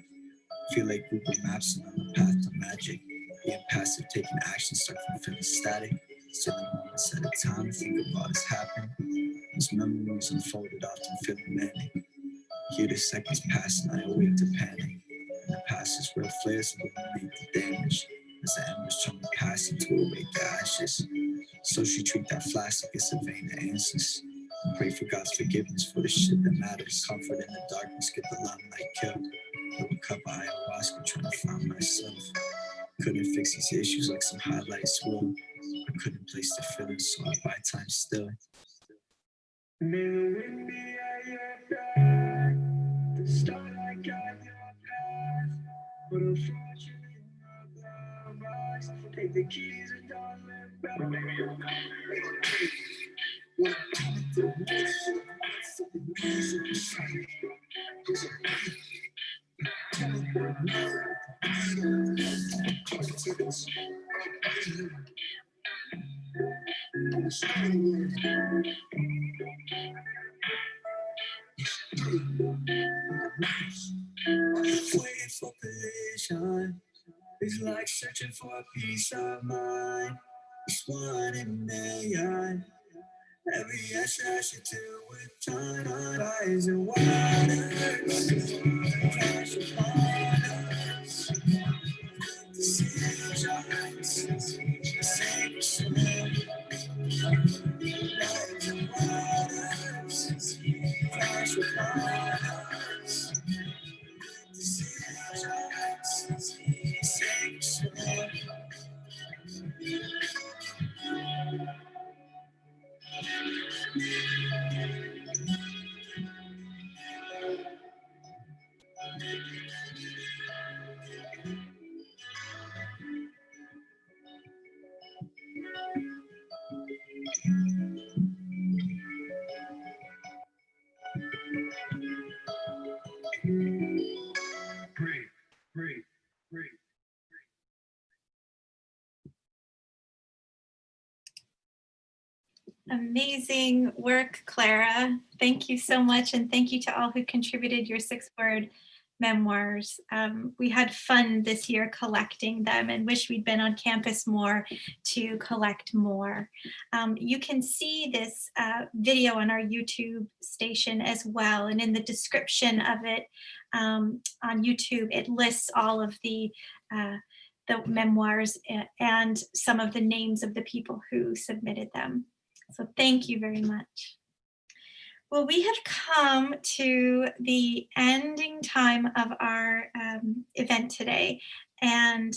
Feel like Google Maps and on the path to magic. Being passive, taking action, start from feeling static. Sitting moments at a time, think about what's happened. These memories unfolded, often feeling manic. Hear the seconds pass and I awake to panic. And the past is real flares that will make the damage. As the embers turn the past into a wake to ashes. So she treat that flash like it's a vein of answers. And pray for God's forgiveness for the shit that matters. Comfort in the darkness, get the limelight killed. With a cup of ayahuasca, trying to find myself. Couldn't fix these issues like some highlights will. I couldn't place the feelings, so I buy time still. Start I got your path, but unfortunately my blood rise. Take the keys and don't look back. Waiting for collision. It's like searching for a piece of mind. It's one in a million. Every answer has to do with time. Rising waters crash upon us. Decisions sink or swim. Rising waters crash upon us. Decisions sink or swim. Amazing work, Clara. Thank you so much. And thank you to all who contributed your 6-word memoirs. We had fun this year collecting them and wish we'd been on campus more to collect more. You can see this video on our YouTube station as well. And in the description of it on YouTube, it lists all of the memoirs and some of the names of the people who submitted them. So thank you very much. Well, we have come to the ending time of our event today, and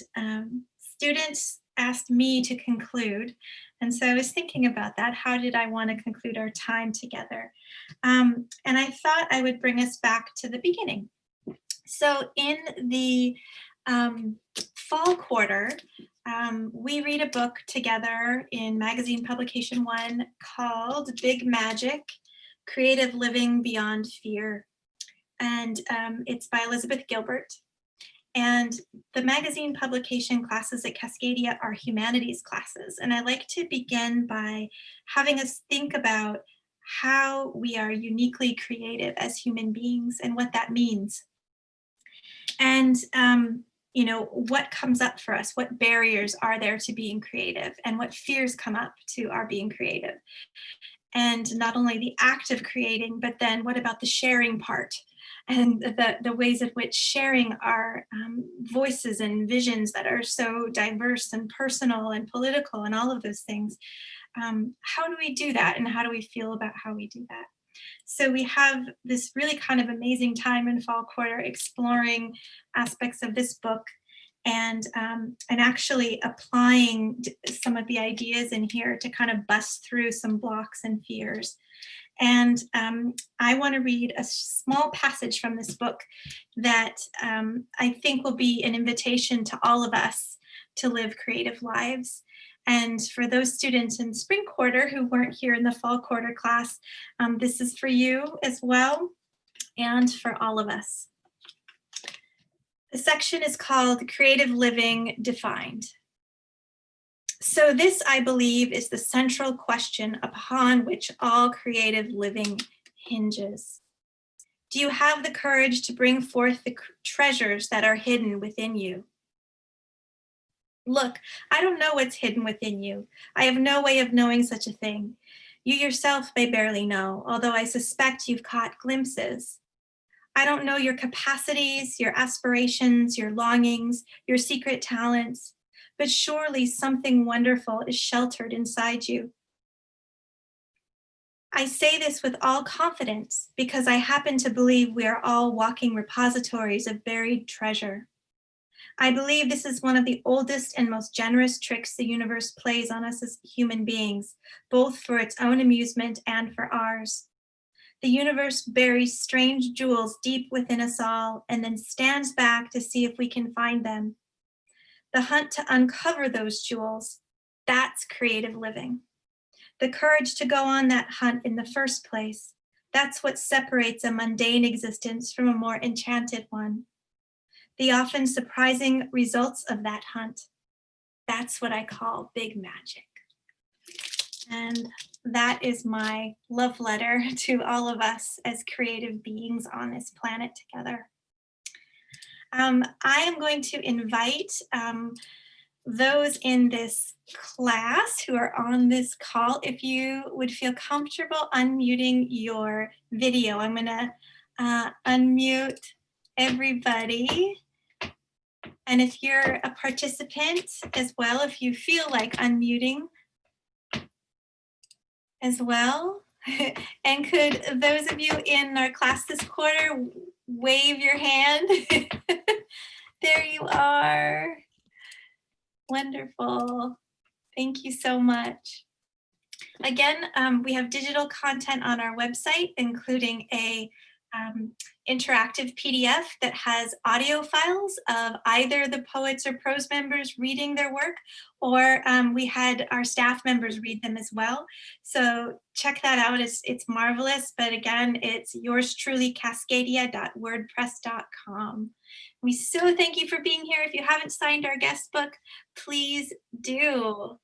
students asked me to conclude. And so I was thinking about that. How did I want to conclude our time together? And I thought I would bring us back to the beginning. So in the fall quarter, we read a book together in magazine publication 1 called Big Magic, Creative Living Beyond Fear. And it's by Elizabeth Gilbert. And the magazine publication classes at Cascadia are humanities classes. And I like to begin by having us think about how we are uniquely creative as human beings and what that means. And you know, what comes up for us? What barriers are there to being creative? And what fears come up to our being creative? And not only the act of creating, but then what about the sharing part? And the ways in which sharing our voices and visions that are so diverse and personal and political and all of those things. How do we do that? And how do we feel about how we do that? So we have this really kind of amazing time in fall quarter exploring aspects of this book and actually applying some of the ideas in here to kind of bust through some blocks and fears. And I want to read a small passage from this book that I think will be an invitation to all of us to live creative lives. And for those students in spring quarter who weren't here in the fall quarter class, this is for you as well, and for all of us. The section is called Creative Living Defined. So this, I believe, is the central question upon which all creative living hinges. Do you have the courage to bring forth the treasures that are hidden within you? Look, I don't know what's hidden within you. I have no way of knowing such a thing. You yourself may barely know, although I suspect you've caught glimpses. I don't know your capacities, your aspirations, your longings, your secret talents, but surely something wonderful is sheltered inside you. I say this with all confidence because I happen to believe we are all walking repositories of buried treasure. I believe this is one of the oldest and most generous tricks the universe plays on us as human beings, both for its own amusement and for ours. The universe buries strange jewels deep within us all and then stands back to see if we can find them. The hunt to uncover those jewels, that's creative living. The courage to go on that hunt in the first place, that's what separates a mundane existence from a more enchanted one. The often surprising results of that hunt, that's what I call big magic. And that is my love letter to all of us as creative beings on this planet together. I am going to invite those in this class who are on this call, if you would feel comfortable unmuting your video. I'm gonna unmute everybody. And if you're a participant as well, if you feel like unmuting as well, and could those of you in our class this quarter wave your hand? There you are. Wonderful. Thank you so much. Again, we have digital content on our website, including a interactive PDF that has audio files of either the poets or prose members reading their work, or we had our staff members read them as well. So check that out. It's marvelous. But again, it's yours truly, cascadia.wordpress.com. We so thank you for being here. If you haven't signed our guest book, please do.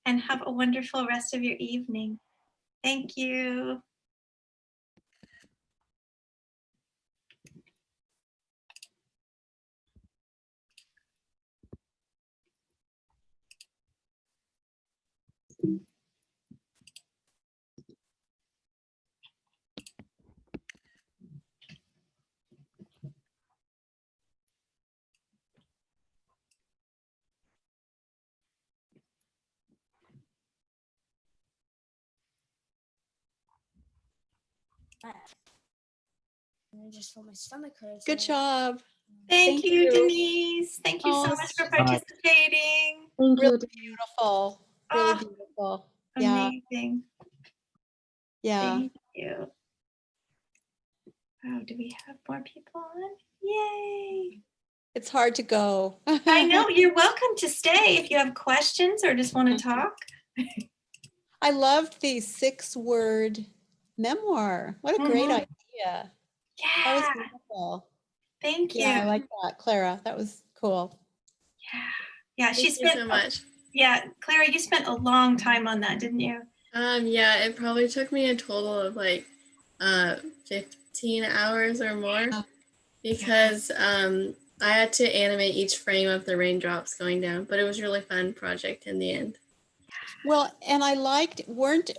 And have a wonderful rest of your evening. Thank you. I just felt my stomach hurt. Good job. Thank Thank you, you. Denise. Thank you so Oh, much for so much. participating. Thank Really beautiful. Really Oh, beautiful. Yeah. amazing. Yeah. Thank you. Oh, do we have more people on? Yay. It's hard to go. I know. You're welcome to stay if you have questions or just want to talk. I loved the 6-word memoir. What a great Mhm. idea. That was Yeah. beautiful. Thank you. Yeah, I like that, Clara. That was cool. Yeah, she Thank you spent so much. Yeah, Clara, you spent a long time on that, didn't you? Yeah, it probably took me a total of like 15 hours or more because I had to animate each frame of the raindrops going down, but it was a really fun project in the end. Well, and I liked, weren't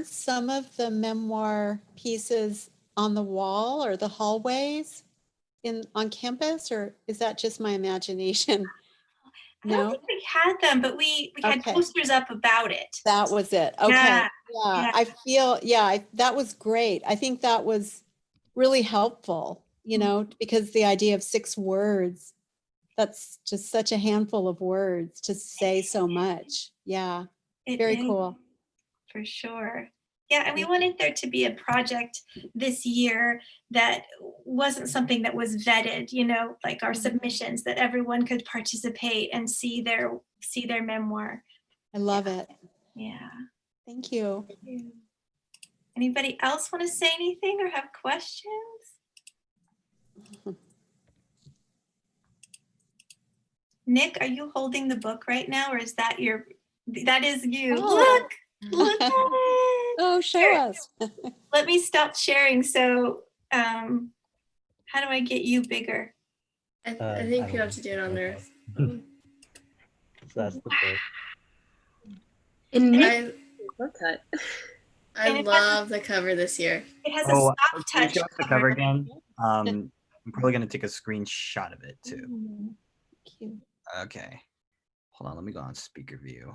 some of the memoir pieces on the wall or the hallways on campus, or is that just my imagination? I don't No? think we had them, but we had Okay. posters up about it. That was it. Okay. Yeah, Yeah, yeah. I feel, that was great. I think that was really helpful, because the idea of 6 words, that's just such a handful of words to say so much. Yeah, It very is, cool. for sure. Yeah, and we Yeah. wanted there to be a project this year that wasn't something that was vetted, like our submissions, that everyone could participate and see their memoir. I love it. Yeah. Thank you. Anybody else want to say anything or have questions? Nick, are you holding the book right now, or is that that is you? Oh. Look at it. Oh, show Here, us. let me stop sharing. So, how do I get you bigger? I think you have to do it on there. So that's the book. And And I it love the cover this year. It has a Oh, soft can you touch show us the cover again? I'm probably gonna take a screenshot of it too. Cute. Okay. Hold on, let me go on speaker view.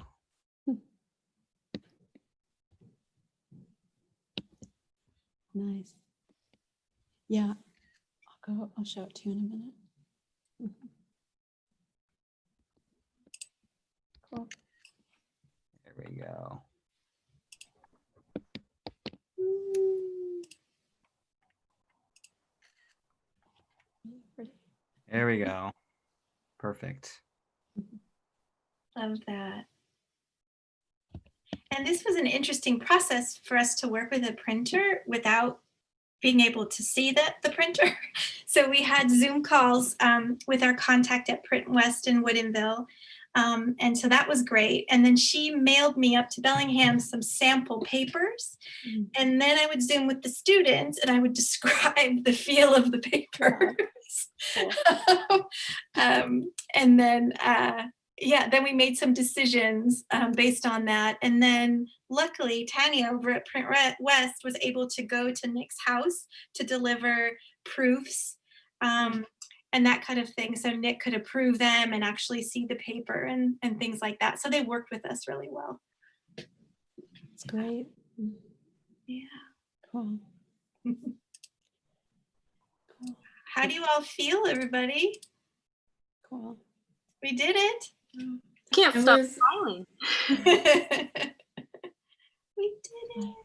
Nice. Yeah, I'll show it to you in a minute. Cool. There we go. There we go. Perfect. Love that. And this was an interesting process for us to work with a printer without being able to see the printer. So we had Zoom calls with our contact at Print West in Woodinville. And so that was great. And then she mailed me up to Bellingham some sample papers. And then I would Zoom with the students and I would describe the feel of the papers. And then, then we made some decisions based on that. And then luckily, Tanya over at Print West was able to go to Nick's house to deliver proofs and that kind of thing. So Nick could approve them and actually see the paper and things like that. So they worked with us really well. It's great. Yeah. Cool. How do you all feel, everybody? Cool. We did it. can't stop smiling. We did it.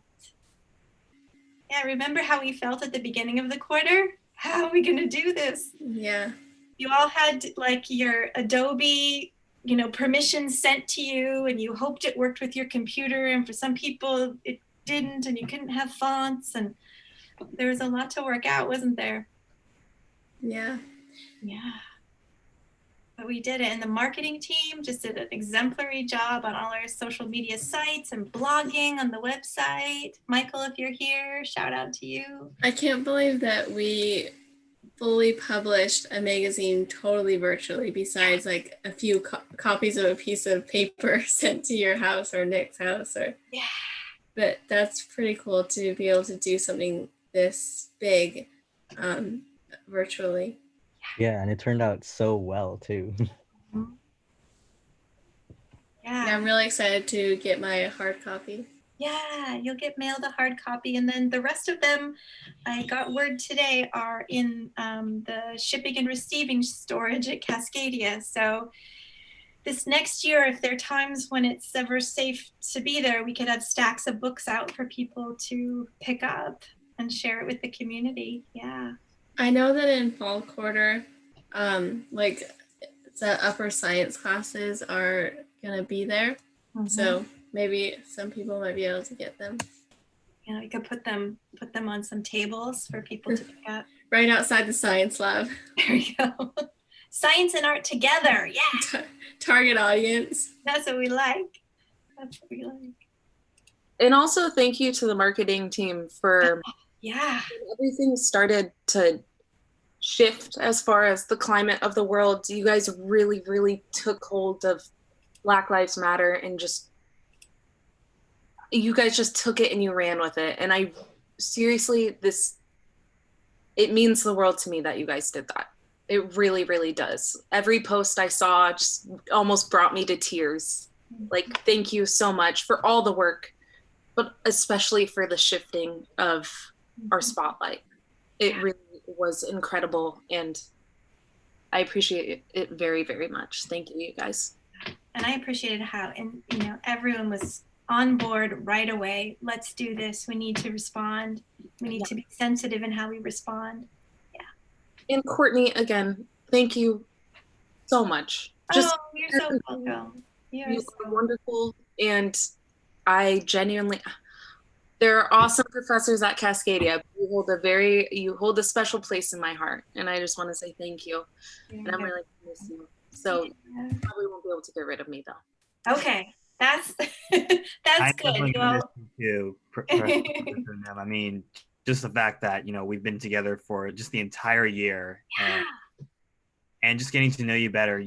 Yeah, remember how we felt at the beginning of the quarter? How are we going to do this? Yeah. You all had like your Adobe, permissions sent to you and you hoped it worked with your computer. And for some people it didn't and you couldn't have fonts and there was a lot to work out, wasn't there? Yeah. Yeah. but we did it. And the marketing team just did an exemplary job on all our social media sites and blogging on the website. Michael, if you're here, shout out to you. I can't believe that we fully published a magazine totally virtually, besides like a few copies of a piece of paper sent to your house or Nick's house. Yeah. But that's pretty cool to be able to do something this big virtually. Yeah, and it turned out so well too. Yeah, Yeah. I'm really excited to get my hard copy. Yeah, you'll get mailed a hard copy, and then the rest of them, I got word today, are in the shipping and receiving storage at Cascadia. So this next year, if there are times when it's ever safe to be there, we could have stacks of books out for people to pick up and share it with the community. Yeah. I know that in fall quarter, like the upper science classes are gonna be there. So maybe some people might be able to get them. Yeah, we could put them on some tables for people to pick up. Right outside the science lab. There you go. Science and art together. Yeah. Target audience. That's what we like. That's what we like. And also thank you to the marketing team for Yeah. when everything started to shift as far as the climate of the world. You guys really, really took hold of Black Lives Matter and you guys just took it and you ran with it. And I seriously, it means the world to me that you guys did that. It really, really does. Every post I saw just almost brought me to tears. Like, thank you so much for all the work, but especially for the shifting of our spotlight. It really was incredible, and I appreciate it very, very much. Thank you, you guys. And I appreciated how, and everyone was on board right away. Let's do this. We need to respond. We need to be sensitive in how we respond. Yeah. And Courtney, again, thank you so much. You're so welcome. You are wonderful, and I genuinely. There are awesome professors at Cascadia. You hold a special place in my heart, and I just want to say thank you. And I'm really miss you. So you probably won't be able to get rid of me though. Okay, that's I'm good. definitely gonna miss you too. I mean, just the fact that we've been together for just the entire year, and just getting to know you better.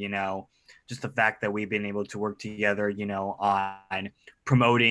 Just the fact that we've been able to work together, on promoting